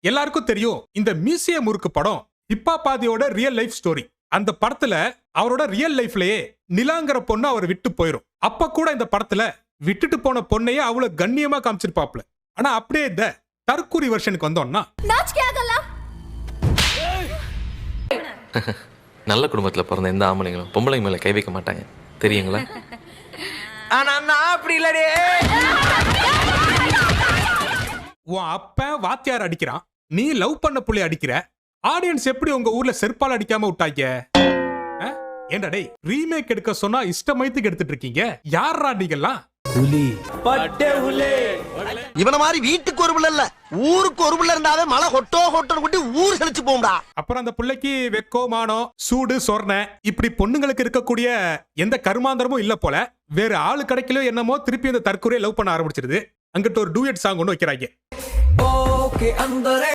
எல்லாருக்கும் தெரியும் இந்த மியூசியம் முறுக்கு படம் ஹிப்பாபாதியோட ரியல் லைஃப் ஸ்டோரி. அந்த படத்துல அவரோட ரியல் லைஃப்லயே நிலாங்கிற பொண்ணு அவர் விட்டு போயிரும். அப்ப கூட இந்த படத்துல விட்டுட்டு போன பொண்ணையே அவ்வளவு கண்ணியமா காமிச்சிருப்பாப்ல. ஆனா அப்படியே இந்த தற்கூரி வெர்ஷனுக்கு வந்தோம்னா நல்ல குடும்பத்துல பிறந்த எந்த ஆம்பளைங்களும் பொம்பளை மேல கை வைக்க மாட்டாங்க தெரியுங்களா? ஆனா நான் அப்படி இல்லடே. உன் அப்ப வாத்தியார் அடிக்கிறான், நீ லவ் பண்ண புள்ளி அடிக்கிற. ஆடியன்ஸ் எப்படி உங்க ஊர்ல செருப்பால் அடிக்காம விட்டாங்க? ஏண்டா டேய், ரீமேக் எடுக்க சொன்னா இஷ்டமைத்துக்கு எடுத்துட்டு இருக்கீங்க. யாரா நீங்கெல்லாம்? இவன மாதிரி வீட்டுக்கு ஒரு பிள்ளை இல்ல, ஊருக்கு ஒரு பிள்ளை இருந்தாவே மழை ஹொட்டோ ஹொட்டோன்னு கூட்டி ஊர் செழிச்சு போகும்டா. அப்புறம் அந்த பிள்ளைக்கு வெக்கோ மானம் சூடு சொர்ண இப்படி பொண்ணுங்களுக்கு இருக்கக்கூடிய எந்த கருமாந்தரமும் இல்ல போல. வேற ஆளு கிடைக்கலோ என்னமோ திருப்பி அந்த தற்கொலையை லவ் பண்ண ஆரம்பிச்சிருது. அங்கிட்ட ஒரு டூயட் சாங் ஒன்று வைக்கிறாங்க.